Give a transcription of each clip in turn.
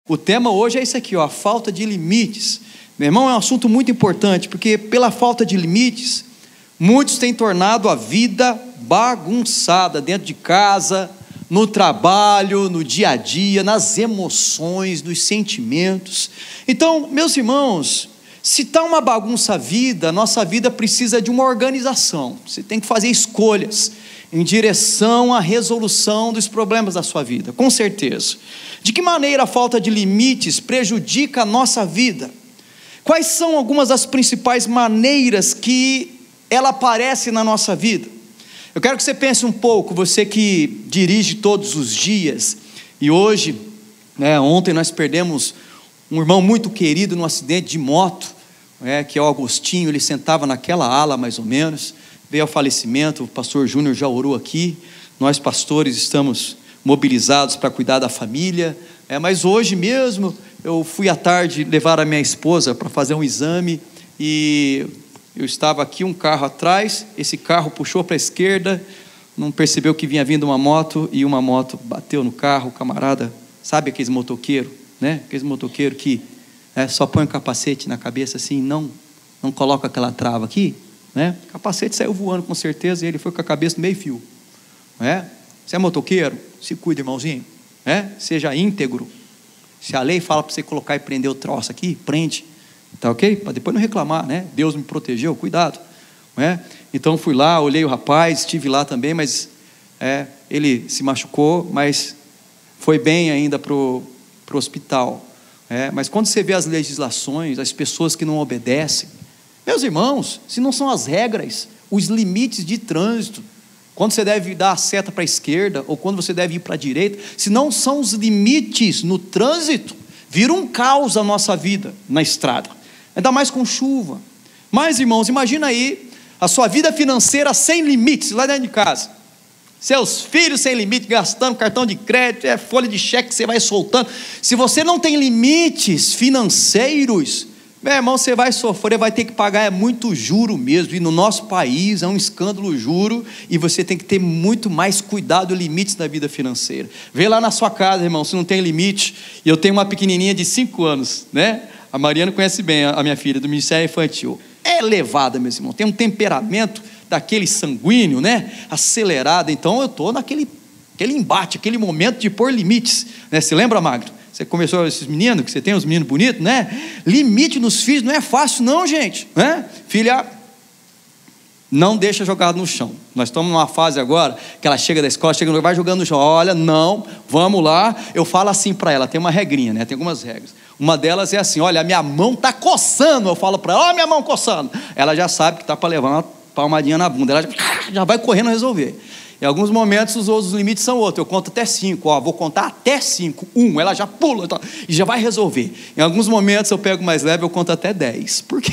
O tema hoje é isso aqui, a falta de limites. Meu irmão, é um assunto muito importante, porque pela falta de limites, muitos têm tornado a vida bagunçada dentro de casa, no trabalho, no dia a dia, nas emoções, nos sentimentos. Então, meus irmãos, se está uma bagunça a vida, nossa vida precisa de uma organização. Você tem que fazer escolhas em direção à resolução dos problemas da sua vida, com certeza. De que maneira a falta de limites prejudica a nossa vida? Quais são algumas das principais maneiras que ela aparece na nossa vida? Eu quero que você pense um pouco, você que dirige todos os dias, e hoje, ontem nós perdemos um irmão muito querido num acidente de moto, que é o Agostinho. Ele sentava naquela ala mais ou menos, veio ao falecimento. O pastor Júnior já orou aqui, nós pastores estamos mobilizados para cuidar da família, mas hoje mesmo eu fui à tarde levar a minha esposa para fazer um exame, e eu estava aqui, um carro atrás, esse carro puxou para a esquerda, não percebeu que vinha vindo uma moto, e uma moto bateu no carro. O camarada, sabe aqueles motoqueiros, aqueles motoqueiros que só põe o capacete na cabeça assim, não coloca aquela trava aqui, o capacete saiu voando com certeza, e ele foi com a cabeça no meio fio. Você é motoqueiro? Se cuida, irmãozinho, seja íntegro. Se a lei fala para você colocar e prender o troço aqui, prende, tá ok? Para depois não reclamar, Deus me protegeu, cuidado, Então fui lá, olhei o rapaz, estive lá também, mas ele se machucou, mas foi bem ainda para o hospital. Mas quando você vê as legislações, as pessoas que não obedecem, meus irmãos, se não são as regras, os limites de trânsito, quando você deve dar a seta para a esquerda, ou quando você deve ir para a direita, se não são os limites no trânsito, vira um caos a nossa vida na estrada, ainda mais com chuva. Mas, irmãos, imagina aí a sua vida financeira sem limites, lá dentro de casa, seus filhos sem limite, gastando cartão de crédito, folha de cheque que você vai soltando. Se você não tem limites financeiros, meu irmão, você vai sofrer, vai ter que pagar muito juro mesmo, e no nosso país é um escândalo o juro, e você tem que ter muito mais cuidado e limites na vida financeira. Vê lá na sua casa, irmão, se não tem limite. E eu tenho uma pequenininha de 5 anos, a Mariana conhece bem a minha filha, do Ministério Infantil. É elevada, meus irmãos, tem um temperamento daquele sanguíneo, acelerado. Então eu estou naquele embate, aquele momento de pôr limites, Você lembra, Magro? Você começou esses meninos, que você tem uns meninos bonitos, Limite nos filhos não é fácil não, gente, Filha, não deixa jogado no chão. Nós estamos numa fase agora, que ela chega da escola, vai jogando no chão. Olha, não, vamos lá. Eu falo assim para ela, tem uma regrinha, tem algumas regras. Uma delas é assim: olha, a minha mão está coçando. Eu falo para ela, olha minha mão coçando. Ela já sabe que está para levar uma palmadinha na bunda, ela já vai correndo resolver. Em alguns momentos os outros limites são outros. Eu conto até 5, vou contar até 5, 1, ela já pula e já vai resolver. Em alguns momentos eu pego mais leve, eu conto até 10, porque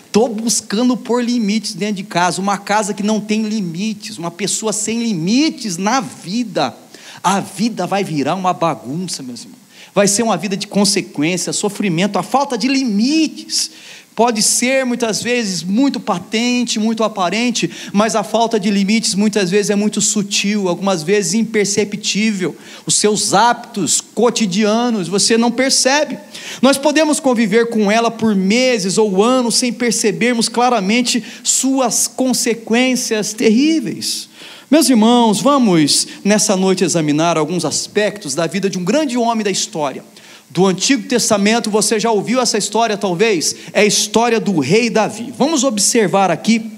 estou buscando pôr limites dentro de casa. Uma casa que não tem limites, uma pessoa sem limites na vida, a vida vai virar uma bagunça, meus irmãos. Vai ser uma vida de consequência, sofrimento. A falta de limites pode ser muitas vezes muito patente, muito aparente, mas a falta de limites muitas vezes é muito sutil, algumas vezes imperceptível. Os seus hábitos cotidianos você não percebe. Nós podemos conviver com ela por meses ou anos sem percebermos claramente suas consequências terríveis. Meus irmãos, vamos nessa noite examinar alguns aspectos da vida de um grande homem da história do Antigo Testamento. Você já ouviu essa história talvez? É a história do rei Davi. Vamos observar aqui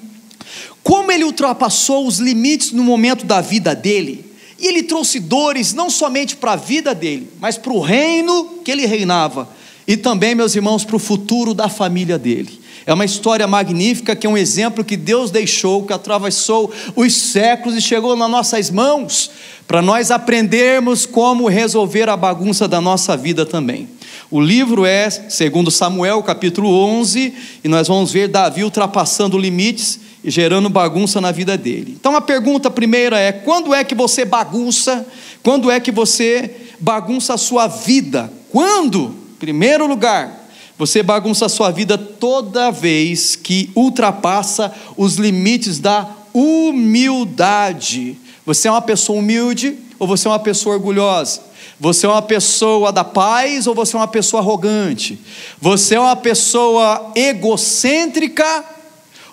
como ele ultrapassou os limites no momento da vida dele, e ele trouxe dores não somente para a vida dele, mas para o reino que ele reinava, e também, meus irmãos, para o futuro da família dele. É uma história magnífica, que é um exemplo que Deus deixou, que atravessou os séculos e chegou nas nossas mãos, para nós aprendermos como resolver a bagunça da nossa vida também. O livro é 2 Samuel, capítulo 11, e nós vamos ver Davi ultrapassando limites e gerando bagunça na vida dele. Então a pergunta primeira é: quando é que você bagunça? Quando é que você bagunça a sua vida? Quando? Primeiro lugar, você bagunça a sua vida toda vez que ultrapassa os limites da humildade. Você é uma pessoa humilde ou você é uma pessoa orgulhosa? Você é uma pessoa da paz ou você é uma pessoa arrogante? Você é uma pessoa egocêntrica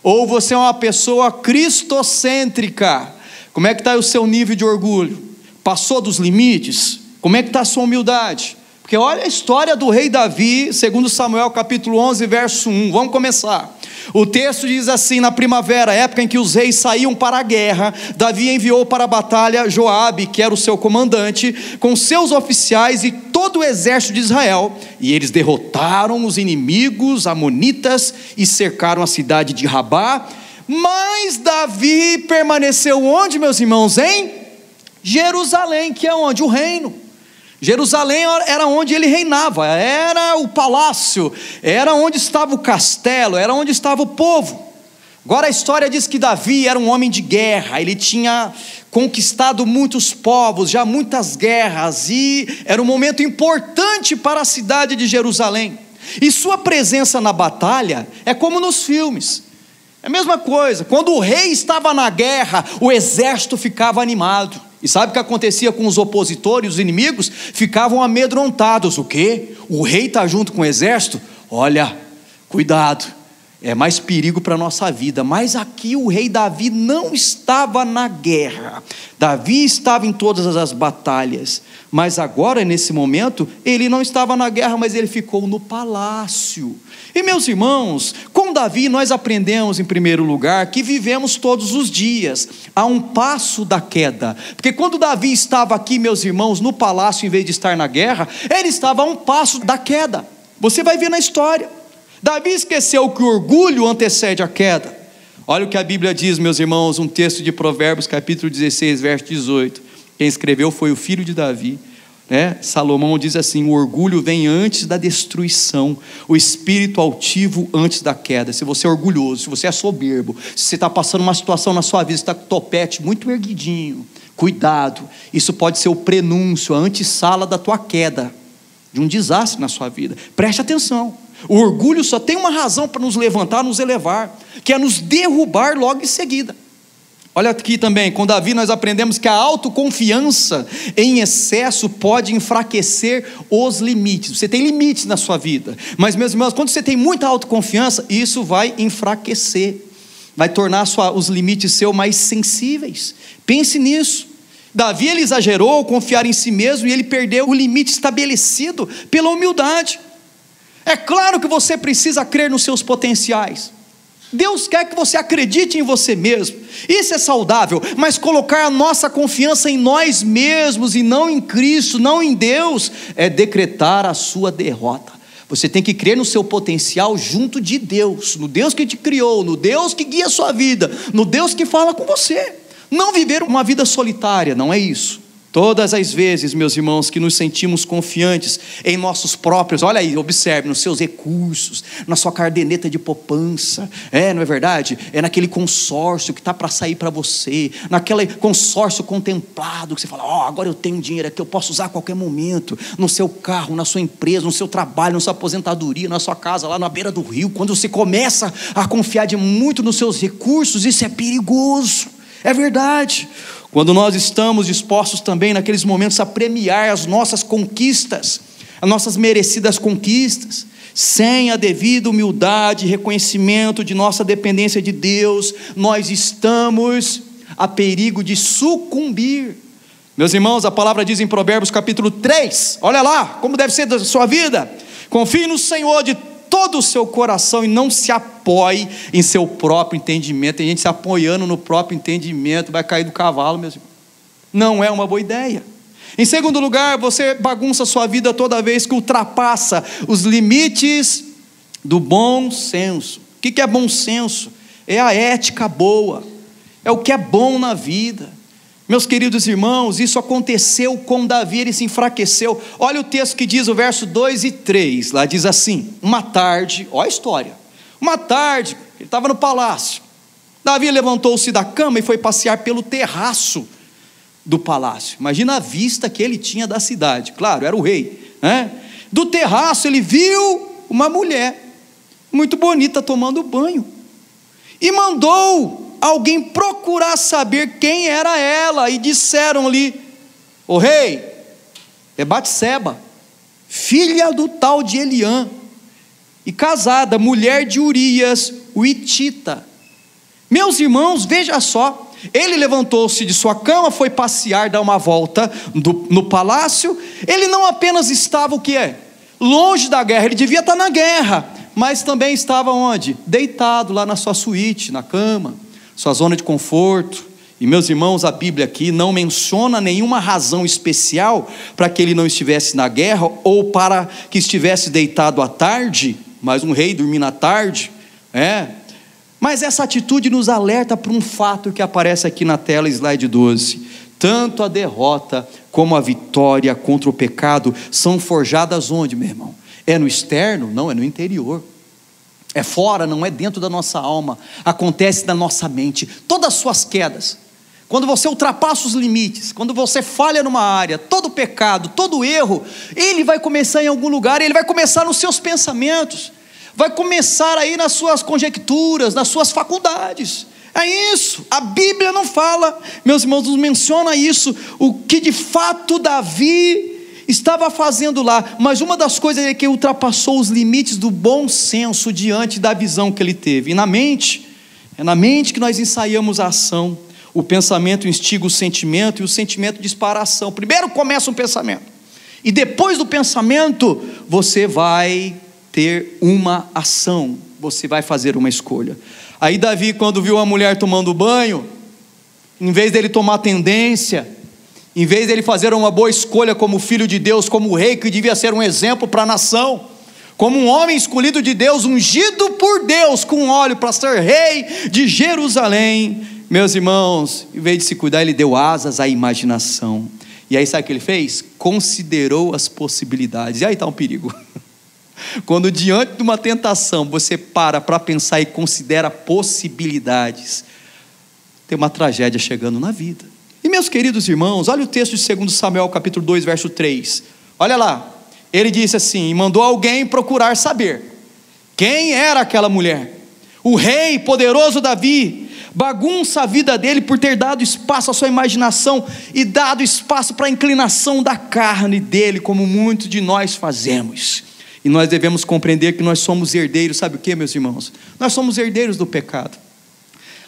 ou você é uma pessoa cristocêntrica? Como é que está o seu nível de orgulho? Passou dos limites? Como é que está a sua humildade? Porque olha a história do rei Davi, segundo Samuel capítulo 11, verso 1, vamos começar. O texto diz assim: na primavera, época em que os reis saíam para a guerra, Davi enviou para a batalha Joabe, que era o seu comandante, com seus oficiais e todo o exército de Israel, e eles derrotaram os inimigos amonitas e cercaram a cidade de Rabá. Mas Davi permaneceu onde, meus irmãos? Em Jerusalém, que é onde? O reino. Jerusalém era onde ele reinava, era o palácio, era onde estava o castelo, era onde estava o povo. Agora a história diz que Davi era um homem de guerra, ele tinha conquistado muitos povos, já muitas guerras, e era um momento importante para a cidade de Jerusalém. E sua presença na batalha é como nos filmes, é a mesma coisa. Quando o rei estava na guerra, o exército ficava animado. E sabe o que acontecia com os opositores, os inimigos? Ficavam amedrontados. O quê? O rei está junto com o exército? Olha, cuidado, é mais perigo para a nossa vida. Mas aqui o rei Davi não estava na guerra. Davi estava em todas as batalhas. Mas agora, nesse momento, ele não estava na guerra, mas ele ficou no palácio. E meus irmãos, com Davi nós aprendemos em primeiro lugar que vivemos todos os dias a um passo da queda. Porque quando Davi estava aqui, meus irmãos, no palácio, em vez de estar na guerra, ele estava a um passo da queda. Você vai ver na história. Davi esqueceu que o orgulho antecede a queda. Olha o que a Bíblia diz, meus irmãos, um texto de Provérbios, capítulo 16, verso 18. Quem escreveu foi o filho de Davi, né? Salomão diz assim: o orgulho vem antes da destruição, o espírito altivo antes da queda. Se você é orgulhoso, se você é soberbo, se você está passando uma situação na sua vida, você está com o topete muito erguidinho, cuidado, isso pode ser o prenúncio, a antessala da tua queda, de um desastre na sua vida. Preste atenção. O orgulho só tem uma razão para nos levantar, nos elevar, que é nos derrubar logo em seguida. Olha aqui também, com Davi nós aprendemos que a autoconfiança em excesso pode enfraquecer os limites. Você tem limites na sua vida, mas meus irmãos, quando você tem muita autoconfiança, isso vai enfraquecer, vai tornar os limites seus mais sensíveis. Pense nisso. Davi, ele exagerou ao confiar em si mesmo e ele perdeu o limite estabelecido pela humildade. É claro que você precisa crer nos seus potenciais. Deus quer que você acredite em você mesmo, isso é saudável, mas colocar a nossa confiança em nós mesmos e não em Cristo, não em Deus, é decretar a sua derrota. Você tem que crer no seu potencial junto de Deus, no Deus que te criou, no Deus que guia a sua vida, no Deus que fala com você. Não viver uma vida solitária, não é isso. Todas as vezes, meus irmãos, que nos sentimos confiantes em nossos próprios, olha aí, observe, nos seus recursos, na sua caderneta de poupança, não é verdade? É naquele consórcio que está para sair para você, naquele consórcio contemplado, que você fala, agora eu tenho dinheiro aqui, eu posso usar a qualquer momento, no seu carro, na sua empresa, no seu trabalho, na sua aposentadoria, na sua casa, lá na beira do rio. Quando você começa a confiar muito nos seus recursos, isso é perigoso, é verdade. Quando nós estamos dispostos também naqueles momentos a premiar as nossas conquistas, as nossas merecidas conquistas, sem a devida humildade e reconhecimento de nossa dependência de Deus, nós estamos a perigo de sucumbir. Meus irmãos, a palavra diz em Provérbios capítulo 3, olha lá, como deve ser da sua vida: confie no Senhor de todo o seu coração e não se apoie em seu próprio entendimento. Tem gente se apoiando no próprio entendimento, vai cair do cavalo, meus irmãos. Não é uma boa ideia. Em segundo lugar, você bagunça a sua vida toda vez que ultrapassa os limites do bom senso. O que é bom senso? É a ética boa, é o que é bom na vida. Meus queridos irmãos, isso aconteceu com Davi, ele se enfraqueceu. Olha o texto que diz, o verso 2 e 3, lá diz assim: uma tarde, olha a história, uma tarde, ele estava no palácio, Davi levantou-se da cama e foi passear pelo terraço do palácio. Imagina a vista que ele tinha da cidade, claro, era o rei, né? Do terraço ele viu uma mulher, muito bonita, tomando banho, e mandou alguém procurar saber quem era ela, e disseram-lhe: o rei, é Batseba, filha do tal de Eliã, e casada, mulher de Urias, o Hitita. Meus irmãos, veja só, ele levantou-se de sua cama, foi passear, dar uma volta no palácio. Ele não apenas estava o que é? Longe da guerra, ele devia estar na guerra, mas também estava onde? Deitado lá na sua suíte, na cama, sua zona de conforto. E meus irmãos, a Bíblia aqui não menciona nenhuma razão especial para que ele não estivesse na guerra, ou para que estivesse deitado à tarde, mas um rei dormindo à tarde, mas essa atitude nos alerta para um fato que aparece aqui na tela, slide 12, tanto a derrota como a vitória contra o pecado são forjadas onde, meu irmão? É no externo? Não, é no interior. É fora, não é dentro da nossa alma. Acontece na nossa mente. Todas as suas quedas, quando você ultrapassa os limites, quando você falha numa área, todo pecado, todo erro, ele vai começar em algum lugar, ele vai começar nos seus pensamentos, vai começar aí nas suas conjecturas, nas suas faculdades. É isso, a Bíblia não fala, meus irmãos, não menciona isso, o que de fato Davi estava fazendo lá, mas uma das coisas é que ultrapassou os limites do bom senso diante da visão que ele teve. E é na mente que nós ensaiamos a ação. O pensamento instiga o sentimento, e o sentimento dispara a ação. Primeiro começa um pensamento, e depois do pensamento você vai ter uma ação, você vai fazer uma escolha. Aí Davi, quando viu a mulher tomando banho, em vez dele tomar tendência, em vez dele fazer uma boa escolha como filho de Deus, como rei que devia ser um exemplo para a nação, como um homem escolhido de Deus, ungido por Deus com óleo para ser rei de Jerusalém, meus irmãos, em vez de se cuidar, ele deu asas à imaginação. E aí sabe o que ele fez? Considerou as possibilidades. E aí está um perigo. Quando diante de uma tentação você para pensar e considera possibilidades, tem uma tragédia chegando na vida. E meus queridos irmãos, olha o texto de 2 Samuel capítulo 2 verso 3, olha lá, ele disse assim, e mandou alguém procurar saber quem era aquela mulher. O rei poderoso Davi bagunça a vida dele por ter dado espaço à sua imaginação e dado espaço para a inclinação da carne dele, como muitos de nós fazemos. E nós devemos compreender que nós somos herdeiros, sabe o que, meus irmãos? Nós somos herdeiros do pecado.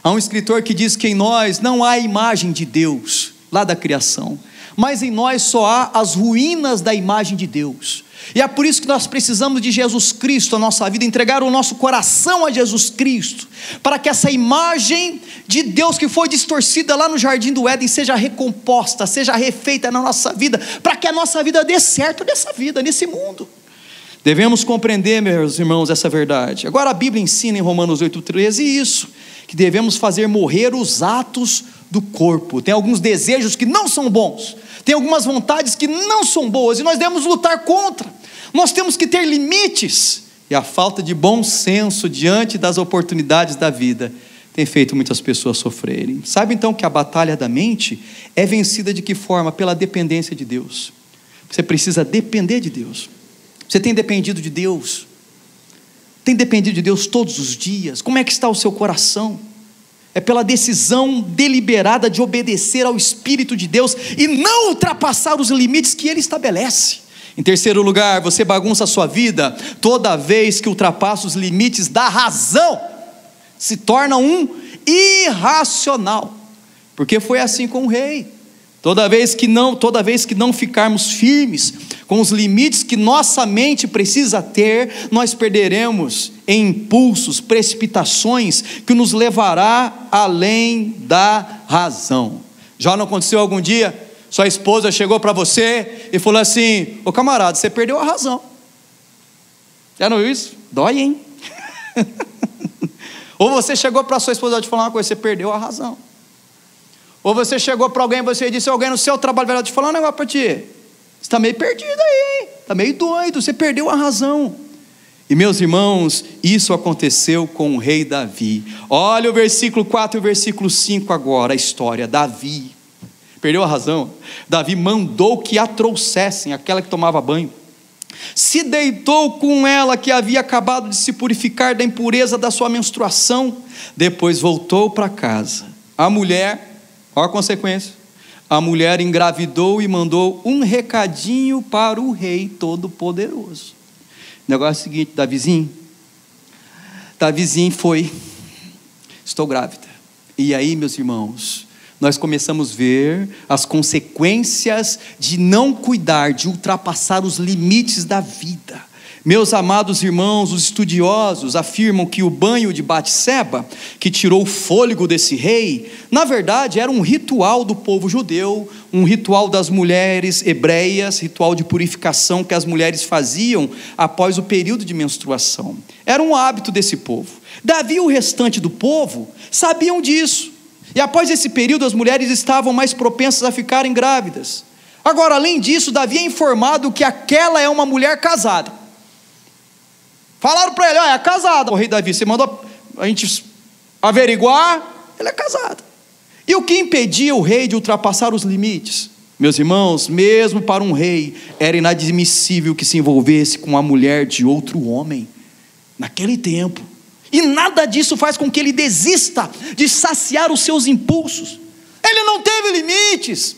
Há um escritor que diz que em nós não há imagem de Deus, lá da criação, mas em nós só há as ruínas da imagem de Deus. E é por isso que nós precisamos de Jesus Cristo na nossa vida, entregar o nosso coração a Jesus Cristo, para que essa imagem de Deus que foi distorcida lá no jardim do Éden seja recomposta, seja refeita na nossa vida, para que a nossa vida dê certo nessa vida, nesse mundo. Devemos compreender, meus irmãos, essa verdade. Agora a Bíblia ensina em Romanos 8,13 isso, que devemos fazer morrer os atos do corpo. Tem alguns desejos que não são bons, tem algumas vontades que não são boas, e nós devemos lutar contra. Nós temos que ter limites, e a falta de bom senso diante das oportunidades da vida tem feito muitas pessoas sofrerem. Sabe então que a batalha da mente é vencida de que forma? Pela dependência de Deus. Você precisa depender de Deus. Você tem dependido de Deus? Tem dependido de Deus todos os dias? Como é que está o seu coração? É pela decisão deliberada de obedecer ao Espírito de Deus e não ultrapassar os limites que Ele estabelece. Em terceiro lugar, você bagunça a sua vida toda vez que ultrapassa os limites da razão, se torna um irracional, porque foi assim com o rei. Toda vez que não ficarmos firmes com os limites que nossa mente precisa ter, nós perderemos em impulsos, precipitações que nos levará além da razão. Já não aconteceu algum dia? Sua esposa chegou para você e falou assim: ô camarada, você perdeu a razão. Já não viu isso? Dói, hein? Ou você chegou para sua esposa e te falar uma coisa: você perdeu a razão. Ou você chegou para alguém e você disse: alguém no seu trabalho vai te falar um negócio para ti, você está meio perdido aí, hein? Está meio doido, você perdeu a razão. E meus irmãos, isso aconteceu com o rei Davi. Olha o versículo 4 e o versículo 5 agora, a história. Davi perdeu a razão. Davi mandou que a trouxessem, aquela que tomava banho, se deitou com ela que havia acabado de se purificar da impureza da sua menstruação, depois voltou para casa. A mulher, qual a consequência? a mulher engravidou e mandou um recadinho para o rei todo-poderoso. O negócio é o seguinte, Davizinho foi, estou grávida. E aí, meus irmãos, nós começamos a ver as consequências de não cuidar, de ultrapassar os limites da vida. Meus amados irmãos, os estudiosos afirmam que o banho de Batseba, que tirou o fôlego desse rei, na verdade era um ritual do povo judeu, um ritual das mulheres hebreias, ritual de purificação que as mulheres faziam após o período de menstruação. Era um hábito desse povo. Davi e o restante do povo sabiam disso. E após esse período as mulheres estavam mais propensas a ficarem grávidas. Agora, além disso, Davi é informado que aquela é uma mulher casada. Falaram para ele, é casada. O rei Davi, você mandou a gente averiguar, ela é casada. E o que impedia o rei de ultrapassar os limites? Meus irmãos, mesmo para um rei, era inadmissível que se envolvesse com a mulher de outro homem, naquele tempo. E nada disso faz com que ele desista de saciar os seus impulsos. Ele não teve limites,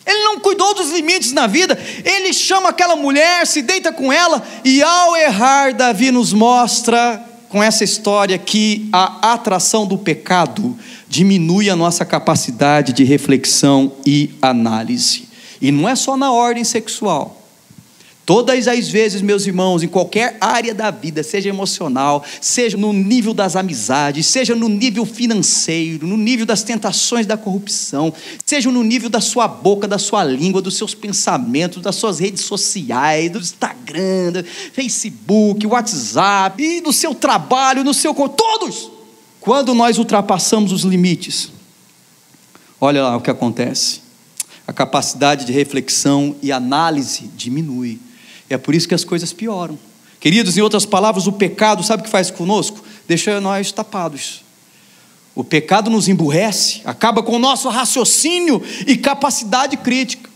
ele não cuidou dos limites na vida. Ele chama aquela mulher, se deita com ela, e ao errar, Davi nos mostra com essa história que a atração do pecado diminui a nossa capacidade de reflexão e análise. E não é só na ordem sexual. Todas as vezes, meus irmãos, em qualquer área da vida, seja emocional, seja no nível das amizades, seja no nível financeiro, no nível das tentações da corrupção, seja no nível da sua boca, da sua língua, dos seus pensamentos, das suas redes sociais, do Instagram, do Facebook, WhatsApp, e do seu trabalho, no seu corpo, todos! Quando nós ultrapassamos os limites, olha lá o que acontece. A capacidade de reflexão e análise diminui. É por isso que as coisas pioram. Queridos, em outras palavras, o pecado, sabe o que faz conosco? Deixa nós tapados. O pecado nos emburrece, acaba com o nosso raciocínio e capacidade crítica.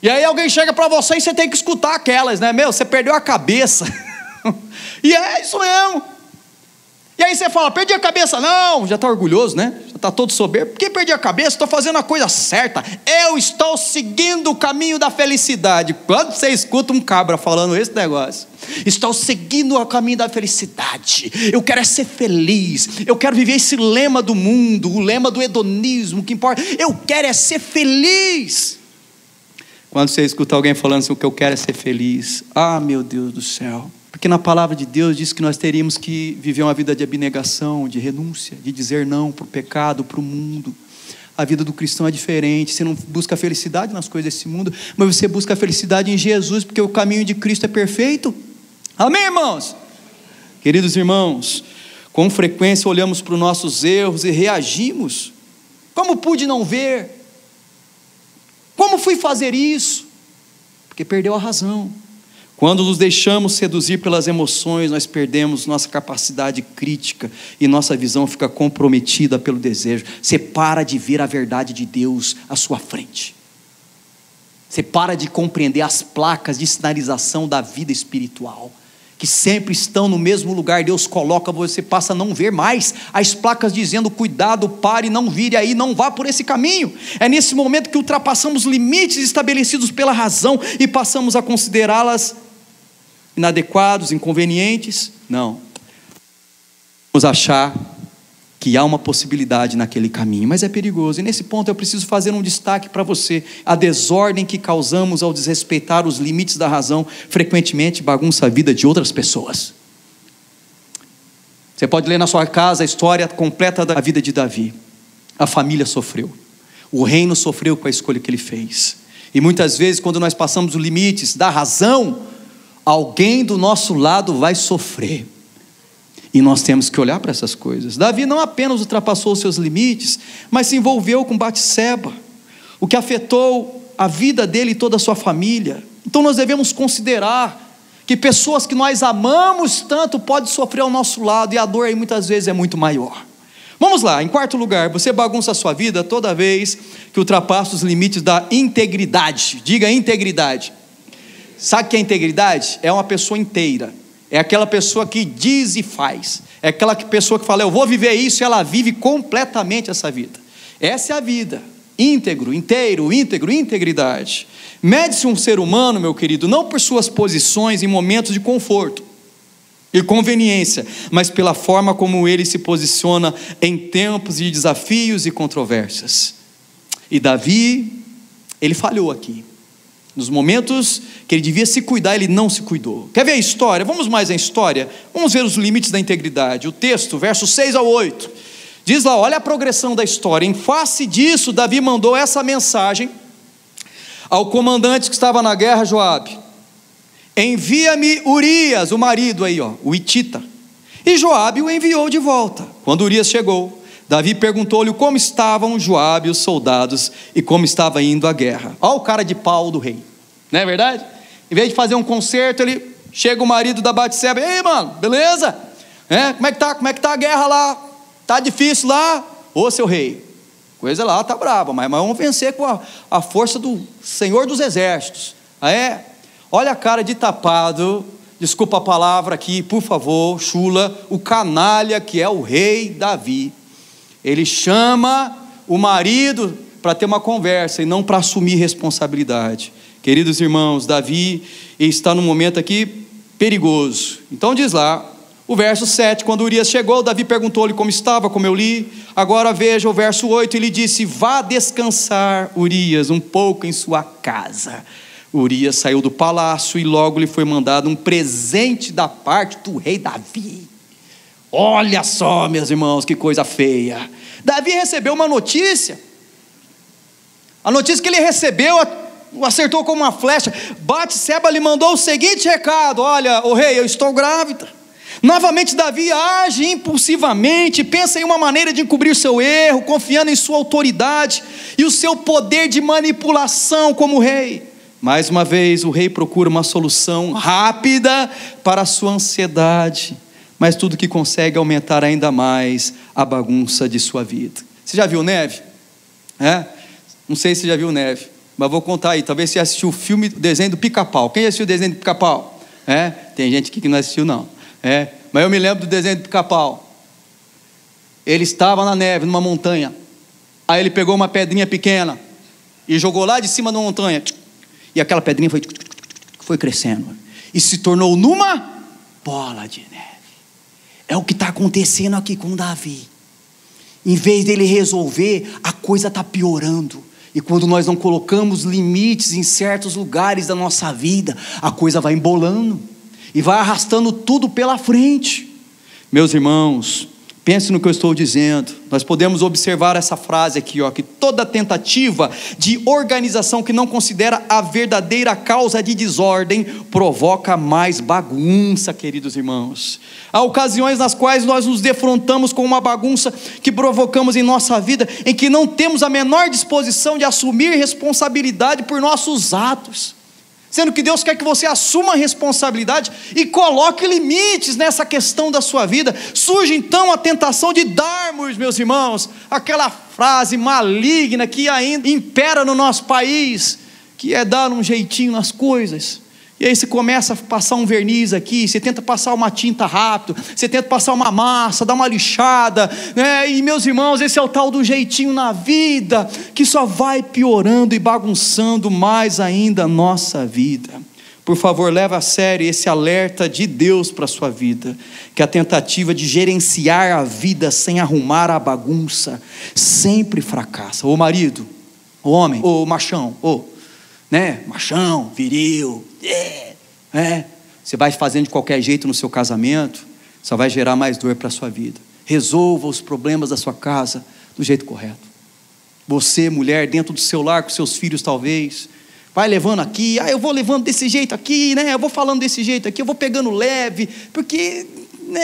E aí alguém chega para você e você tem que escutar aquelas, né? Você perdeu a cabeça. E é isso mesmo. E aí você fala, perdi a cabeça. Não, já está orgulhoso, né? Já está todo soberbo. Por que perdi a cabeça? Estou fazendo a coisa certa. Eu estou seguindo o caminho da felicidade. Quando você escuta um cabra falando esse negócio, estou seguindo o caminho da felicidade. Eu quero é ser feliz. Eu quero viver esse lema do mundo, o lema do hedonismo, o que importa. Eu quero é ser feliz. Quando você escuta alguém falando assim, o que eu quero é ser feliz. Ah, meu Deus do céu. Porque na palavra de Deus diz que nós teríamos que viver uma vida de abnegação, de renúncia, de dizer não para o pecado, para o mundo. A vida do cristão é diferente. Você não busca felicidade nas coisas desse mundo, mas você busca a felicidade em Jesus, porque o caminho de Cristo é perfeito. Amém, irmãos? Queridos irmãos, com frequência olhamos para os nossos erros e reagimos. Como pude não ver? Como fui fazer isso? Porque perdeu a razão. Quando nos deixamos seduzir pelas emoções, nós perdemos nossa capacidade crítica e nossa visão fica comprometida pelo desejo. Você para de ver a verdade de Deus à sua frente. Você para de compreender as placas de sinalização da vida espiritual, que sempre estão no mesmo lugar. Deus coloca, você passa a não ver mais as placas dizendo, cuidado, pare, não vire aí, não vá por esse caminho. É nesse momento que ultrapassamos limites estabelecidos pela razão e passamos a considerá-las inadequados, inconvenientes. Não, vamos achar que há uma possibilidade naquele caminho, mas é perigoso. E nesse ponto eu preciso fazer um destaque para você. A desordem que causamos ao desrespeitar os limites da razão frequentemente bagunça a vida de outras pessoas. Você pode ler na sua casa a história completa da vida de Davi. A família sofreu, o reino sofreu com a escolha que ele fez. E muitas vezes, quando nós passamos os limites da razão, alguém do nosso lado vai sofrer. E nós temos que olhar para essas coisas. Davi não apenas ultrapassou os seus limites, mas se envolveu com Batseba, o que afetou a vida dele e toda a sua família. Então nós devemos considerar que pessoas que nós amamos tanto podem sofrer ao nosso lado, e a dor aí muitas vezes é muito maior. Vamos lá, em quarto lugar, você bagunça a sua vida toda vez que ultrapassa os limites da integridade. Diga integridade. Sabe o que é integridade? É uma pessoa inteira. É aquela pessoa que diz e faz. É aquela pessoa que fala, eu vou viver isso, e ela vive completamente essa vida. Essa é a vida íntegro, inteiro, íntegro, integridade. Mede-se um ser humano, meu querido, não por suas posições em momentos de conforto e conveniência, mas pela forma como ele se posiciona em tempos de desafios e controvérsias. E Davi, ele falhou aqui. Nos momentos que ele devia se cuidar, ele não se cuidou. Quer ver a história? Vamos mais à história. Vamos ver os limites da integridade. O texto, versos 6 ao 8. Diz lá, olha a progressão da história. Em face disso, Davi mandou essa mensagem ao comandante que estava na guerra, Joabe: envia-me Urias, o marido aí, o hitita. E Joabe o enviou de volta. Quando Urias chegou, Davi perguntou-lhe como estavam Joabe e os soldados e como estava indo a guerra. Olha o cara de pau do rei, não é verdade? Em vez de fazer um concerto, ele chega o marido da Batseba: ei, mano, beleza? Como é que tá a guerra lá? Tá difícil lá? Ô, seu rei, coisa lá tá brava, mas vamos vencer com a força do Senhor dos Exércitos. Olha a cara de tapado, desculpa a palavra aqui, por favor, chula, o canalha que é o rei Davi. Ele chama o marido para ter uma conversa e não para assumir responsabilidade. Queridos irmãos, Davi está num momento aqui perigoso. Então diz lá, o verso 7, quando Urias chegou, Davi perguntou-lhe como estava, como eu li. Agora veja o verso 8, ele disse: vá descansar, Urias, um pouco em sua casa. Urias saiu do palácio e logo lhe foi mandado um presente da parte do rei Davi. Olha só, meus irmãos, que coisa feia. Davi recebeu uma notícia. A notícia que ele recebeu acertou como uma flecha. Batseba lhe mandou o seguinte recado: olha, o rei, eu estou grávida. Novamente Davi age impulsivamente, pensa em uma maneira de encobrir seu erro, confiando em sua autoridade e o seu poder de manipulação como rei. Mais uma vez o rei procura uma solução rápida para a sua ansiedade, mas tudo que consegue aumentar ainda mais a bagunça de sua vida. Você já viu neve? Não sei se você já viu neve, mas vou contar aí. Talvez você assistiu o filme, o desenho do Pica-Pau. Quem assistiu o desenho do Pica-Pau? Tem gente aqui que não assistiu não. Mas eu me lembro do desenho do Pica-Pau. Ele estava na neve, numa montanha. Aí ele pegou uma pedrinha pequena e jogou lá de cima da montanha. E aquela pedrinha foi crescendo e se tornou numa bola de neve. É o que está acontecendo aqui com Davi. Em vez dele resolver, a coisa está piorando. E quando nós não colocamos limites em certos lugares da nossa vida, a coisa vai embolando e vai arrastando tudo pela frente. Meus irmãos, pense no que eu estou dizendo. Nós podemos observar essa frase aqui, que toda tentativa de organização que não considera a verdadeira causa de desordem provoca mais bagunça, queridos irmãos. Há ocasiões nas quais nós nos defrontamos com uma bagunça que provocamos em nossa vida, em que não temos a menor disposição de assumir responsabilidade por nossos atos, sendo que Deus quer que você assuma a responsabilidade e coloque limites nessa questão da sua vida. Surge então a tentação de darmos, meus irmãos, aquela frase maligna que ainda impera no nosso país, que é dar um jeitinho nas coisas. E aí você começa a passar um verniz aqui, você tenta passar uma tinta rápido, você tenta passar uma massa, dar uma lixada, e meus irmãos, esse é o tal do jeitinho na vida, que só vai piorando e bagunçando mais ainda a nossa vida. Por favor, leve a sério esse alerta de Deus para a sua vida, que a tentativa de gerenciar a vida sem arrumar a bagunça sempre fracassa. Ô marido, ô homem, ô machão, machão, viril, você vai fazendo de qualquer jeito no seu casamento, só vai gerar mais dor para a sua vida. Resolva os problemas da sua casa do jeito correto. Você, mulher, dentro do seu lar, com seus filhos talvez, vai levando aqui, eu vou levando desse jeito aqui, eu vou falando desse jeito aqui, eu vou pegando leve, porque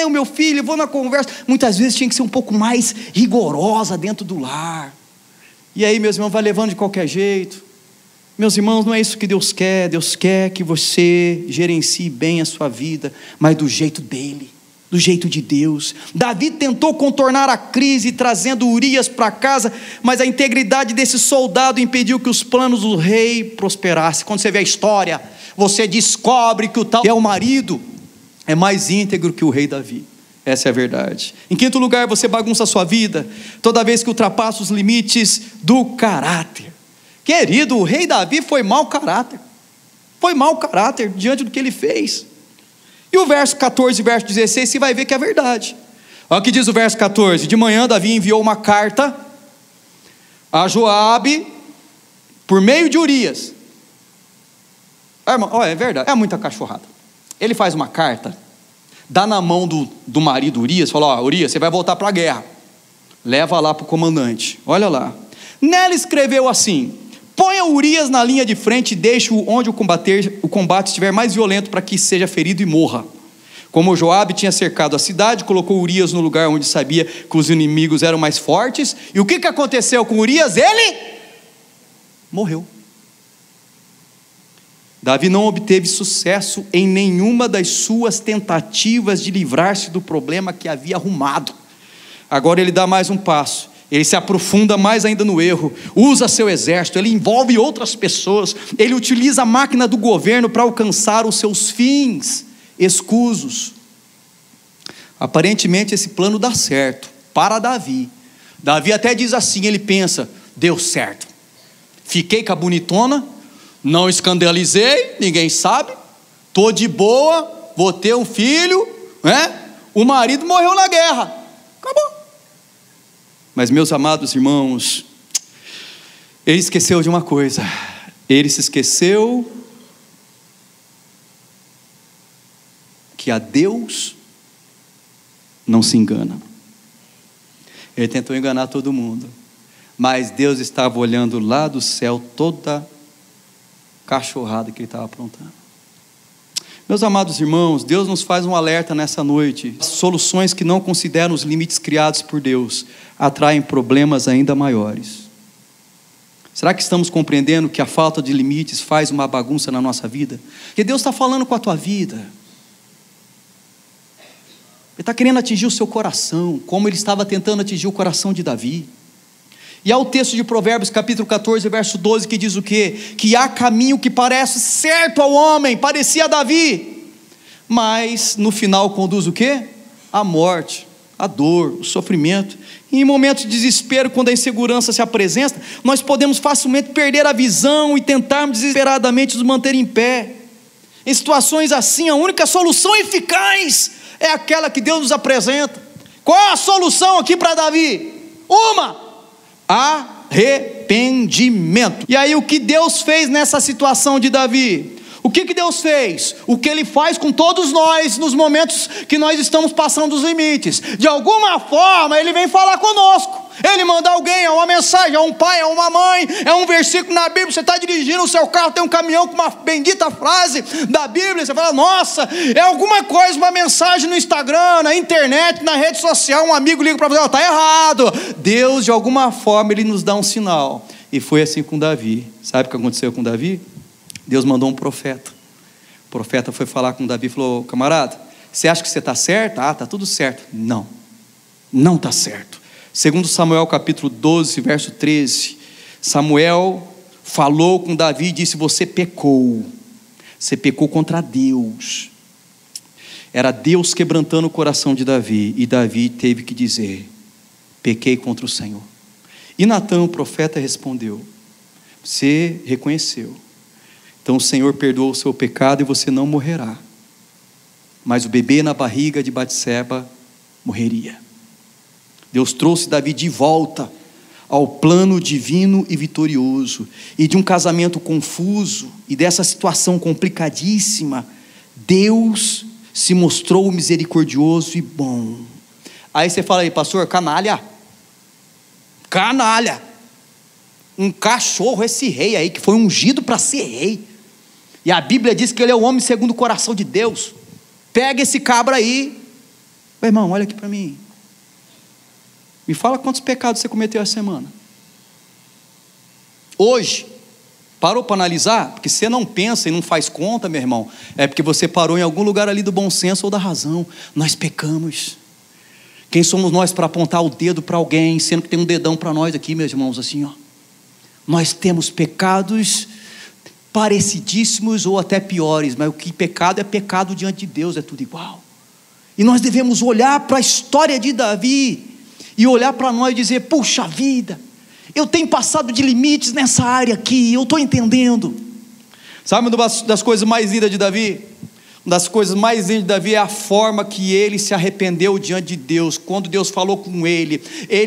o meu filho, eu vou na conversa. Muitas vezes tinha que ser um pouco mais rigorosa dentro do lar. E aí, meus irmãos, vai levando de qualquer jeito. Meus irmãos, não é isso que Deus quer. Deus quer que você gerencie bem a sua vida, mas do jeito dele, do jeito de Deus. Davi tentou contornar a crise trazendo Urias para casa, mas a integridade desse soldado impediu que os planos do rei prosperassem. Quando você vê a história, você descobre que o tal que é o marido é mais íntegro que o rei Davi. Essa é a verdade. Em quinto lugar, você bagunça a sua vida toda vez que ultrapassa os limites do caráter. Querido, o rei Davi foi mau caráter. Foi mau caráter diante do que ele fez. E o verso 14 e verso 16, você vai ver que é verdade. Olha o que diz o verso 14. De manhã Davi enviou uma carta a Joabe por meio de Urias. É verdade, é muita cachorrada. Ele faz uma carta, dá na mão do marido Urias, fala: Urias, você vai voltar para a guerra, leva lá para o comandante. Olha lá, nela escreveu assim: ponha Urias na linha de frente e deixe-o onde o combate estiver mais violento, para que seja ferido e morra. Como Joabe tinha cercado a cidade, colocou Urias no lugar onde sabia que os inimigos eram mais fortes. E o que aconteceu com Urias? Ele morreu. Davi não obteve sucesso em nenhuma das suas tentativas de livrar-se do problema que havia arrumado. Agora ele dá mais um passo, ele se aprofunda mais ainda no erro, usa seu exército, ele envolve outras pessoas, ele utiliza a máquina do governo para alcançar os seus fins escusos. Aparentemente esse plano dá certo para Davi. Davi até diz assim, ele pensa: deu certo, fiquei com a bonitona, não escandalizei, ninguém sabe, estou de boa, vou ter um filho, né? O marido morreu na guerra, acabou. Mas meus amados irmãos, ele esqueceu de uma coisa. Ele se esqueceu que a Deus não se engana. Ele tentou enganar todo mundo, mas Deus estava olhando lá do céu toda cachorrada que ele estava aprontando. Meus amados irmãos, Deus nos faz um alerta nessa noite. Soluções que não consideram os limites criados por Deus atraem problemas ainda maiores. Será que estamos compreendendo que a falta de limites faz uma bagunça na nossa vida? Porque Deus está falando com a tua vida. Ele está querendo atingir o seu coração, como ele estava tentando atingir o coração de Davi. E há o texto de Provérbios capítulo 14, verso 12, que diz o quê? Que há caminho que parece certo ao homem, parecia a Davi, mas no final conduz o quê? A morte, a dor, o sofrimento. E em momentos de desespero, quando a insegurança se apresenta, nós podemos facilmente perder a visão e tentarmos desesperadamente nos manter em pé. Em situações assim, a única solução eficaz é aquela que Deus nos apresenta. Qual é a solução aqui para Davi? Arrependimento. E aí o que Deus fez nessa situação de Davi? O que Deus fez? O que Ele faz com todos nós nos momentos que nós estamos passando dos limites. De alguma forma Ele vem falar conosco. Ele manda alguém, é uma mensagem, é um pai, é uma mãe, é um versículo na Bíblia. Você está dirigindo o seu carro, tem um caminhão com uma bendita frase da Bíblia, você fala: nossa, é alguma coisa, uma mensagem no Instagram, na internet, na rede social, um amigo liga para você: está errado. Deus, de alguma forma, Ele nos dá um sinal. E foi assim com Davi. Sabe o que aconteceu com Davi? Deus mandou um profeta. O profeta foi falar com Davi e falou: camarada, você acha que você está certo? Está tudo certo. Não está certo. Segundo Samuel capítulo 12, verso 13, Samuel falou com Davi e disse: você pecou contra Deus. Era Deus quebrantando o coração de Davi, e Davi teve que dizer: pequei contra o Senhor. E Natã, o profeta, respondeu: você reconheceu, então o Senhor perdoou o seu pecado e você não morrerá, mas o bebê na barriga de Batseba morreria. Deus trouxe Davi de volta ao plano divino e vitorioso, e de um casamento confuso e dessa situação complicadíssima, Deus se mostrou misericordioso e bom. Aí você fala aí: pastor, canalha, um cachorro, esse rei aí que foi ungido para ser rei, e a Bíblia diz que ele é o homem segundo o coração de Deus. Pega esse cabra aí. Meu irmão, olha aqui para mim, me fala quantos pecados você cometeu essa semana. Hoje, parou para analisar? Porque você não pensa e não faz conta, meu irmão, é porque você parou em algum lugar ali do bom senso ou da razão. Nós pecamos. Quem somos nós para apontar o dedo para alguém, sendo que tem um dedão para nós aqui, meus irmãos, assim, ó. Nós temos pecados parecidíssimos ou até piores, mas o que pecado é pecado diante de Deus, é tudo igual. E nós devemos olhar para a história de Davi e olhar para nós e dizer: puxa vida, eu tenho passado de limites nessa área aqui, eu estou entendendo. Sabe uma das coisas mais lindas de Davi? Uma das coisas mais lindas de Davi é a forma que ele se arrependeu diante de Deus. Quando Deus falou com ele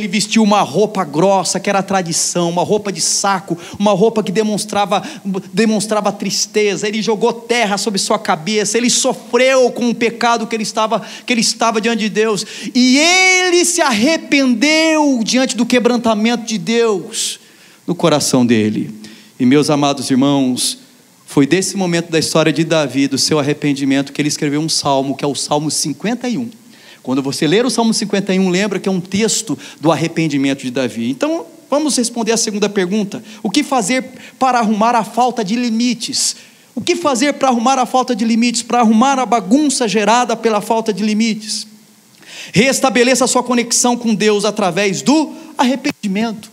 vestiu uma roupa grossa, que era a tradição, uma roupa de saco, uma roupa que demonstrava tristeza. Ele jogou terra sobre sua cabeça, ele sofreu com o pecado que ele estava diante de Deus, e ele se arrependeu diante do quebrantamento de Deus no coração dele. E meus amados irmãos, foi desse momento da história de Davi, do seu arrependimento, que ele escreveu um salmo, que é o Salmo 51. Quando você ler o Salmo 51, lembra que é um texto do arrependimento de Davi. Então, vamos responder a segunda pergunta: o que fazer para arrumar a falta de limites? O que fazer para arrumar a falta de limites, para arrumar a bagunça gerada pela falta de limites? Restabeleça a sua conexão com Deus através do arrependimento.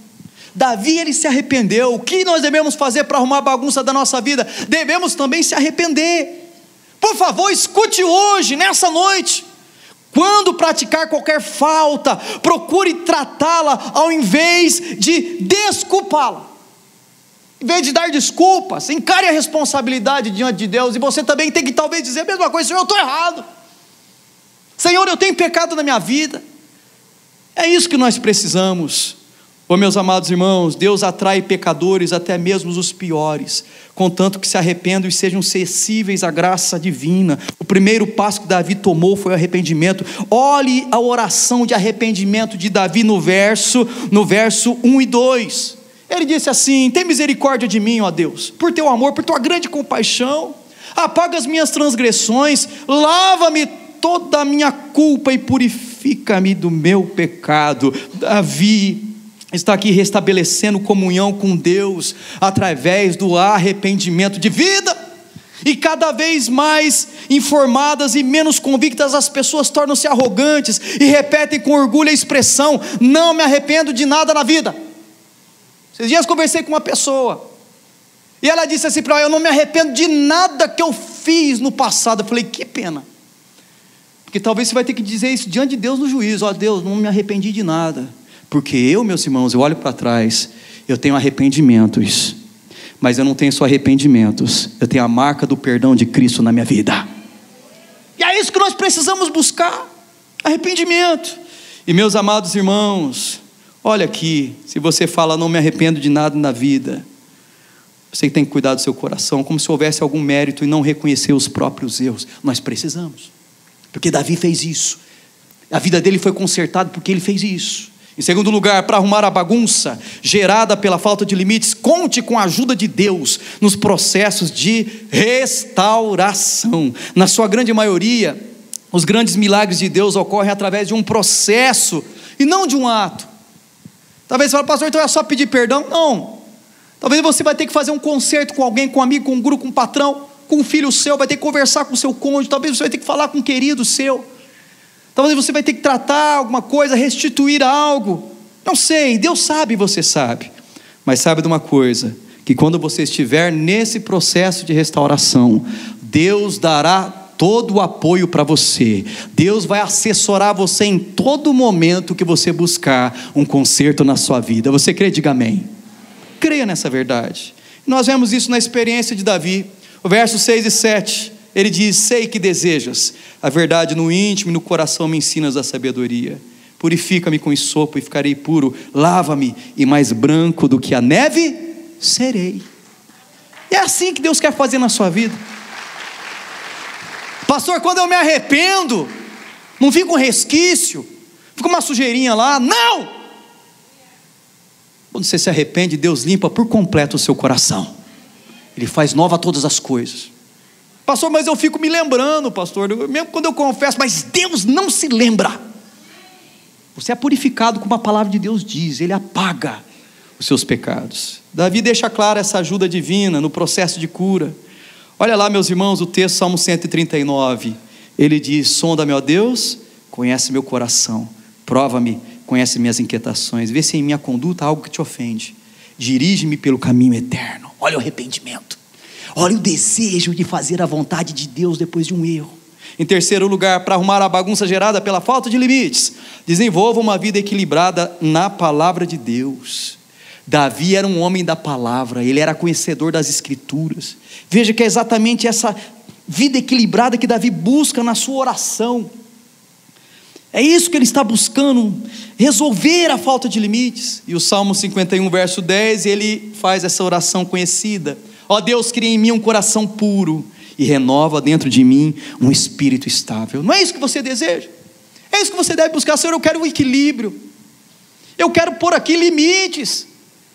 Davi, ele se arrependeu. O que nós devemos fazer para arrumar a bagunça da nossa vida? Devemos também se arrepender. Por favor, escute hoje, nessa noite: quando praticar qualquer falta, procure tratá-la ao invés de desculpá-la. Em vez de dar desculpas, encare a responsabilidade diante de Deus. E você também tem que talvez dizer a mesma coisa: Senhor, eu estou errado. Senhor, eu tenho pecado na minha vida. É isso que nós precisamos. Meus amados irmãos, Deus atrai pecadores, até mesmo os piores, contanto que se arrependam e sejam acessíveis à graça divina. O primeiro passo que Davi tomou foi o arrependimento. Olhe a oração de arrependimento de Davi no verso 1 e 2. Ele disse assim: tem misericórdia de mim, ó Deus, por teu amor, por tua grande compaixão, apaga as minhas transgressões, lava-me toda a minha culpa e purifica-me do meu pecado. Davi está aqui restabelecendo comunhão com Deus através do arrependimento de vida. E cada vez mais informadas e menos convictas, as pessoas tornam-se arrogantes e repetem com orgulho a expressão: não me arrependo de nada na vida. Esses dias conversei com uma pessoa e ela disse assim para mim: eu não me arrependo de nada que eu fiz no passado. Eu falei: que pena, porque talvez você vai ter que dizer isso diante de Deus no juízo: ó Deus, não me arrependi de nada. Porque eu, meus irmãos, eu olho para trás, eu tenho arrependimentos, mas eu não tenho só arrependimentos, eu tenho a marca do perdão de Cristo na minha vida. E é isso que nós precisamos buscar: arrependimento. E meus amados irmãos, olha aqui, se você fala não me arrependo de nada na vida, você tem que cuidar do seu coração, como se houvesse algum mérito e não reconhecer os próprios erros. Nós precisamos, porque Davi fez isso, a vida dele foi consertada porque ele fez isso. Em segundo lugar, para arrumar a bagunça gerada pela falta de limites, conte com a ajuda de Deus nos processos de restauração. Na sua grande maioria, os grandes milagres de Deus ocorrem através de um processo e não de um ato. Talvez você fale: pastor, então é só pedir perdão? Não. Talvez você vai ter que fazer um concerto com alguém, com um amigo, com um grupo, com um patrão, com um filho seu, vai ter que conversar com o seu cônjuge, talvez você vai ter que falar com um querido seu. Talvez você vai ter que tratar alguma coisa, restituir algo. Não sei, Deus sabe e você sabe. Mas sabe de uma coisa: que quando você estiver nesse processo de restauração, Deus dará todo o apoio para você. Deus vai assessorar você em todo momento que você buscar um conserto na sua vida. Você crê? Diga amém. Creia nessa verdade. Nós vemos isso na experiência de Davi. O verso 6 e 7. Ele diz: sei que desejas a verdade no íntimo e no coração me ensinas a sabedoria. Purifica-me com esopo e ficarei puro. Lava-me e mais branco do que a neve serei. E é assim que Deus quer fazer na sua vida. Pastor, quando eu me arrependo, não fica um resquício, fica uma sujeirinha lá. Não! Quando você se arrepende, Deus limpa por completo o seu coração. Ele faz nova todas as coisas. Pastor, mas eu fico me lembrando, pastor, mesmo quando eu confesso, mas Deus não se lembra. Você é purificado como a palavra de Deus diz, Ele apaga os seus pecados. Davi deixa clara essa ajuda divina no processo de cura. Olha lá, meus irmãos, o texto Salmo 139, ele diz: sonda-me, ó Deus, conhece meu coração, prova-me, conhece minhas inquietações, vê se em minha conduta há algo que te ofende, dirige-me pelo caminho eterno. Olha o arrependimento, olha o desejo de fazer a vontade de Deus depois de um erro. Em terceiro lugar, para arrumar a bagunça gerada pela falta de limites, desenvolva uma vida equilibrada na palavra de Deus. Davi era um homem da palavra, ele era conhecedor das escrituras. Veja que é exatamente essa vida equilibrada que Davi busca na sua oração. É isso que ele está buscando, resolver a falta de limites. E o Salmo 51, verso 10, ele faz essa oração conhecida: ó Deus, cria em mim um coração puro e renova dentro de mim um espírito estável. Não é isso que você deseja? É isso que você deve buscar. Senhor, eu quero um equilíbrio, eu quero pôr aqui limites,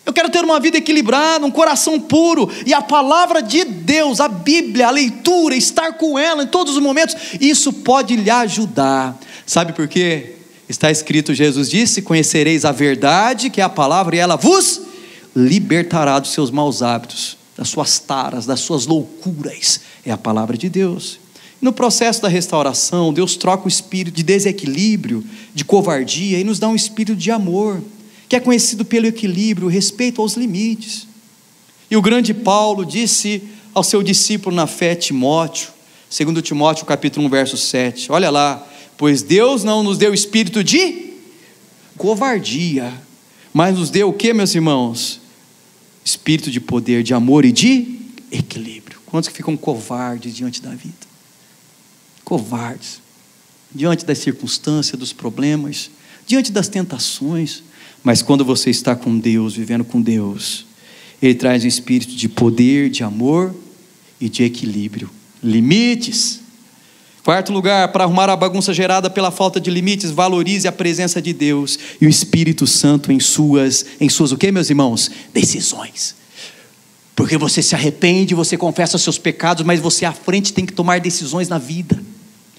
eu quero ter uma vida equilibrada, um coração puro, e a palavra de Deus, a Bíblia, a leitura, estar com ela em todos os momentos, isso pode lhe ajudar. Sabe por quê? Está escrito, Jesus disse: conhecereis a verdade, que é a palavra, e ela vos libertará dos seus maus hábitos, das suas taras, das suas loucuras. É a palavra de Deus. No processo da restauração, Deus troca o espírito de desequilíbrio, de covardia, e nos dá um espírito de amor, que é conhecido pelo equilíbrio, o respeito aos limites. E o grande Paulo disse ao seu discípulo na fé, Timóteo, 2 Timóteo capítulo 1, verso 7, olha lá: pois Deus não nos deu espírito de covardia, mas nos deu o que, meus irmãos? Espírito de poder, de amor e de equilíbrio. Quantos que ficam covardes diante da vida? Covardes, diante das circunstâncias, dos problemas, diante das tentações. Mas quando você está com Deus, vivendo com Deus, Ele traz um espírito de poder, de amor e de equilíbrio. Limites. Quarto lugar, para arrumar a bagunça gerada pela falta de limites, valorize a presença de Deus e o Espírito Santo em suas o quê, meus irmãos? Decisões. Porque você se arrepende, você confessa seus pecados, mas você à frente tem que tomar decisões na vida.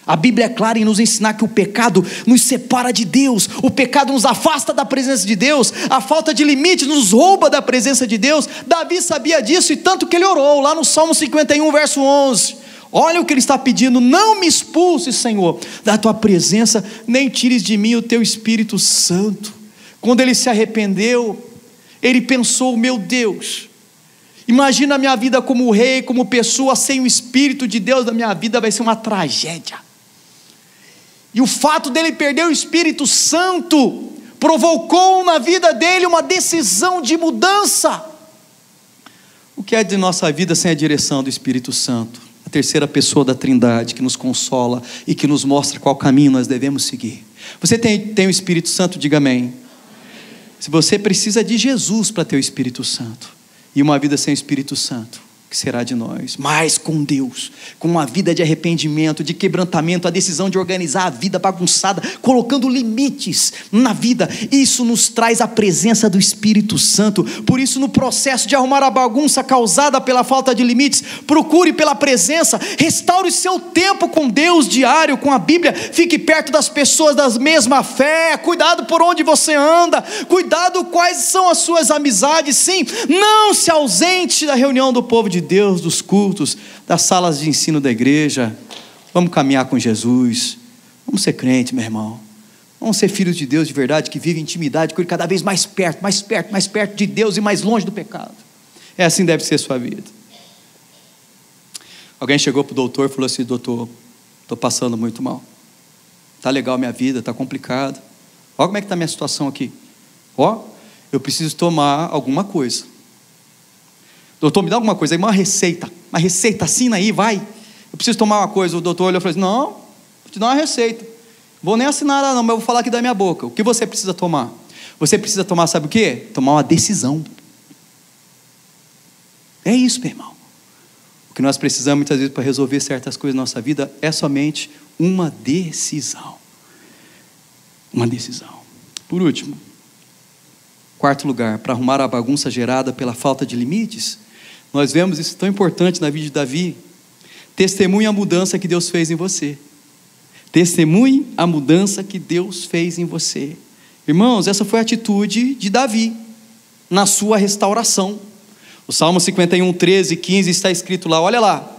A Bíblia é clara em nos ensinar que o pecado nos separa de Deus, o pecado nos afasta da presença de Deus, a falta de limite nos rouba da presença de Deus. Davi sabia disso, e tanto que ele orou, lá no Salmo 51, verso 11, olha o que ele está pedindo: não me expulses, Senhor, da tua presença, nem tires de mim o teu Espírito Santo. Quando ele se arrependeu, ele pensou: meu Deus, imagina a minha vida como rei, como pessoa, sem o Espírito de Deus na minha vida vai ser uma tragédia. E o fato dele perder o Espírito Santo provocou na vida dele uma decisão de mudança. O que é de nossa vida sem a direção do Espírito Santo? A terceira pessoa da Trindade, que nos consola e que nos mostra qual caminho nós devemos seguir. Você tem o Espírito Santo? Diga amém. Se você precisa de Jesus para ter o Espírito Santo, e uma vida sem o Espírito Santo, que será de nós? Mas com Deus, com uma vida de arrependimento, de quebrantamento, a decisão de organizar a vida bagunçada, colocando limites na vida, isso nos traz a presença do Espírito Santo. Por isso, no processo de arrumar a bagunça causada pela falta de limites, procure pela presença, restaure seu tempo com Deus diário, com a Bíblia, fique perto das pessoas da mesma fé, cuidado por onde você anda, cuidado quais são as suas amizades. Sim, não se ausente da reunião do povo de Deus, dos cultos, das salas de ensino da igreja. Vamos caminhar com Jesus, vamos ser crente, meu irmão, vamos ser filhos de Deus de verdade, que vive em intimidade, que cada vez mais perto, mais perto, mais perto de Deus e mais longe do pecado. É assim deve ser a sua vida. Alguém chegou para o doutor e falou assim: doutor, estou passando muito mal, está legal minha vida, está complicado, olha como é que está a minha situação aqui, eu preciso tomar alguma coisa. Doutor, me dá alguma coisa aí, uma receita, assina aí, vai, eu preciso tomar uma coisa. O doutor olhou e falou assim: não, vou te dar uma receita, vou nem assinar nada não, mas eu vou falar aqui da minha boca. O que você precisa tomar? Você precisa tomar, sabe o quê? Tomar uma decisão. É isso, meu irmão. O que nós precisamos muitas vezes para resolver certas coisas na nossa vida é somente uma decisão. Uma decisão. Por último, quarto lugar, para arrumar a bagunça gerada pela falta de limites, nós vemos isso tão importante na vida de Davi. Testemunhe a mudança que Deus fez em você. Testemunhe a mudança que Deus fez em você. Irmãos, essa foi a atitude de Davi na sua restauração. O Salmo 51, 13, 15 está escrito lá, olha lá,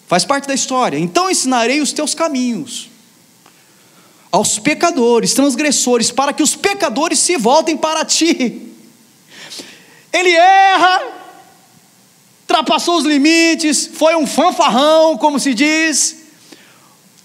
faz parte da história. Então ensinarei os teus caminhos aos pecadores, transgressores, para que os pecadores se voltem para ti. Ele erra, ultrapassou os limites, foi um fanfarrão, como se diz.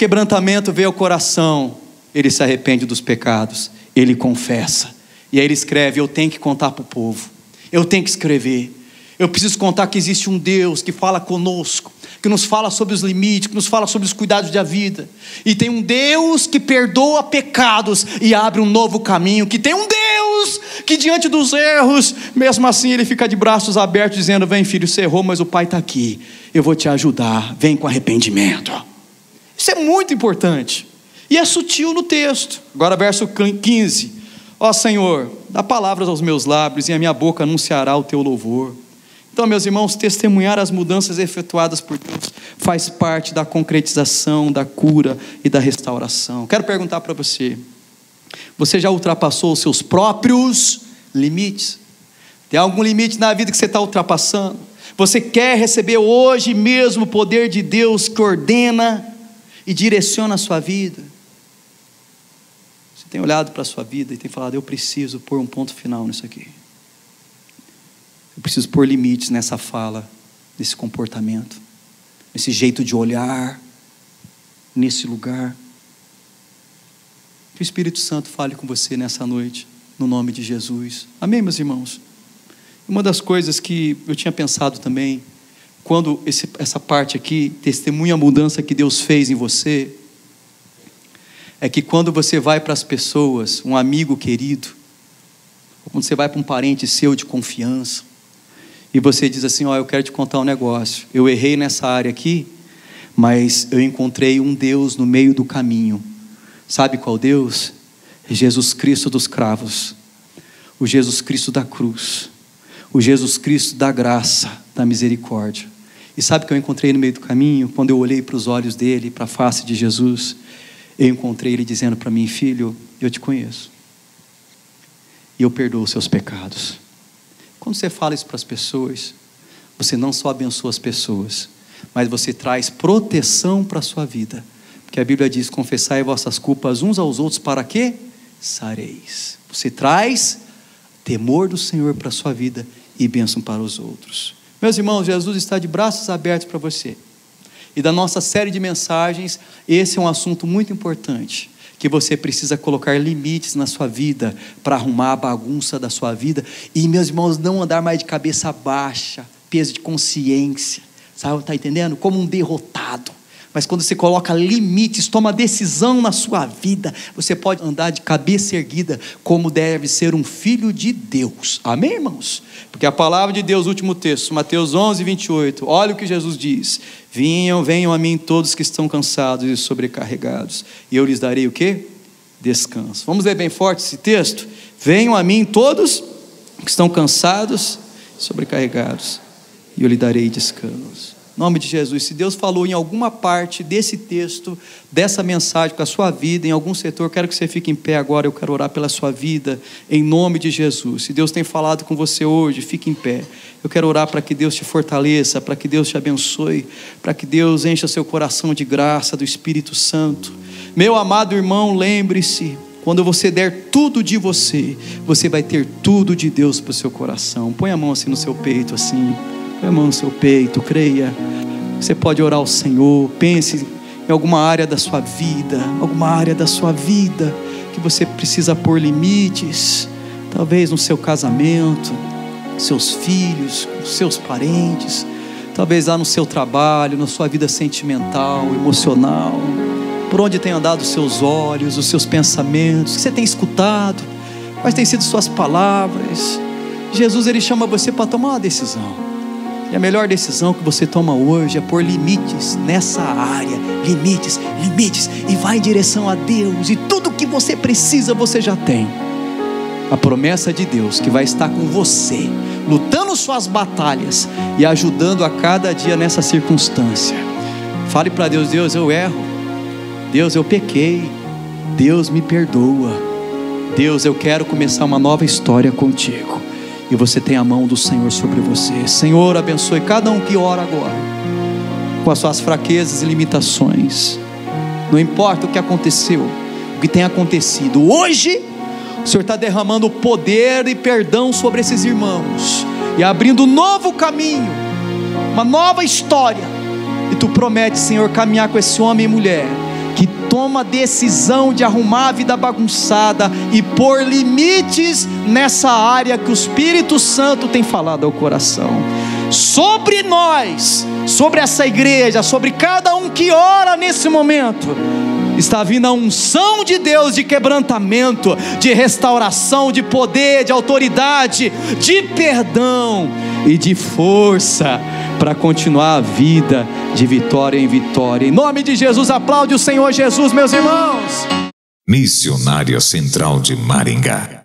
quebrantamento veio ao coração, ele se arrepende dos pecados, ele confessa. E aí ele escreve: eu tenho que contar para o povo, eu tenho que escrever, eu preciso contar que existe um Deus que fala conosco, que nos fala sobre os limites, que nos fala sobre os cuidados da vida. E tem um Deus que perdoa pecados e abre um novo caminho. Que tem um Deus que diante dos erros, mesmo assim ele fica de braços abertos dizendo: vem filho, você errou, mas o pai está aqui, eu vou te ajudar, vem com arrependimento. Isso é muito importante. E é sutil no texto. Agora verso 15: ó Senhor, dá palavras aos meus lábios e a minha boca anunciará o teu louvor. Então, meus irmãos, testemunhar as mudanças efetuadas por Deus faz parte da concretização, da cura e da restauração. Quero perguntar para você: você já ultrapassou os seus próprios limites? Tem algum limite na vida que você está ultrapassando? Você quer receber hoje mesmo o poder de Deus que ordena e direciona a sua vida? Você tem olhado para a sua vida e tem falado: eu preciso pôr um ponto final nisso aqui. Eu preciso pôr limites nessa fala, nesse comportamento, nesse jeito de olhar, nesse lugar. Que o Espírito Santo fale com você nessa noite, no nome de Jesus. Amém, meus irmãos? Uma das coisas que eu tinha pensado também, quando essa parte aqui testemunha a mudança que Deus fez em você, é que quando você vai para as pessoas, um amigo querido, ou quando você vai para um parente seu de confiança, e você diz assim: ó, eu quero te contar um negócio, eu errei nessa área aqui, mas eu encontrei um Deus no meio do caminho. Sabe qual Deus? Jesus Cristo dos cravos, o Jesus Cristo da cruz, o Jesus Cristo da graça, da misericórdia. E sabe o que eu encontrei no meio do caminho? Quando eu olhei para os olhos dele, para a face de Jesus, eu encontrei ele dizendo para mim: filho, eu te conheço, e eu perdoo os seus pecados. Quando você fala isso para as pessoas, você não só abençoa as pessoas, mas você traz proteção para a sua vida. Porque a Bíblia diz: confessai vossas culpas uns aos outros para que sareis. Você traz temor do Senhor para a sua vida e bênção para os outros. Meus irmãos, Jesus está de braços abertos para você. E da nossa série de mensagens, esse é um assunto muito importante, que você precisa colocar limites na sua vida, para arrumar a bagunça da sua vida, e, meus irmãos, não andar mais de cabeça baixa, peso de consciência, sabe, está entendendo? Como um derrotado. Mas quando você coloca limites, toma decisão na sua vida, você pode andar de cabeça erguida, como deve ser um filho de Deus. Amém, irmãos? Porque a palavra de Deus, último texto, Mateus 11, 28, olha o que Jesus diz: venham a mim todos que estão cansados e sobrecarregados, e eu lhes darei o quê? Descanso. Vamos ler bem forte esse texto? Venham a mim todos que estão cansados e sobrecarregados, e eu lhes darei descanso. Em nome de Jesus. Se Deus falou em alguma parte desse texto, dessa mensagem com a sua vida, em algum setor, quero que você fique em pé agora. Eu quero orar pela sua vida, em nome de Jesus. Se Deus tem falado com você hoje, fique em pé. Eu quero orar para que Deus te fortaleça, para que Deus te abençoe, para que Deus encha seu coração de graça do Espírito Santo. Meu amado irmão, lembre-se: quando você der tudo de você, você vai ter tudo de Deus para o seu coração. Põe a mão assim no seu peito, assim. Põe a mão no seu peito, creia. Você pode orar ao Senhor. Pense em alguma área da sua vida, que você precisa pôr limites. Talvez no seu casamento, seus filhos, seus parentes, talvez lá no seu trabalho, na sua vida sentimental, emocional, por onde tem andado os seus olhos, os seus pensamentos, que você tem escutado, quais têm sido suas palavras. Jesus, ele chama você para tomar uma decisão. E a melhor decisão que você toma hoje é pôr limites nessa área. Limites, e vai em direção a Deus. E tudo que você precisa, você já tem. A promessa de Deus que vai estar com você, lutando suas batalhas e ajudando a cada dia nessa circunstância. Fale para Deus: Deus, eu erro. Deus, eu pequei. Deus, me perdoa. Deus, eu quero começar uma nova história contigo. E você tem a mão do Senhor sobre você. Senhor, abençoe cada um que ora agora, com as suas fraquezas e limitações. Não importa o que aconteceu, o que tem acontecido, hoje o Senhor está derramando poder e perdão sobre esses irmãos, e abrindo um novo caminho, uma nova história. E tu prometes, Senhor, caminhar com esse homem e mulher, que toma a decisão de arrumar a vida bagunçada e pôr limites nessa área que o Espírito Santo tem falado ao coração. Sobre nós, sobre essa igreja, sobre cada um que ora nesse momento, está vindo a unção de Deus de quebrantamento, de restauração, de poder, de autoridade, de perdão e de força para continuar a vida de vitória em vitória. Em nome de Jesus, aplaude o Senhor Jesus, meus irmãos. Missionária Central de Maringá.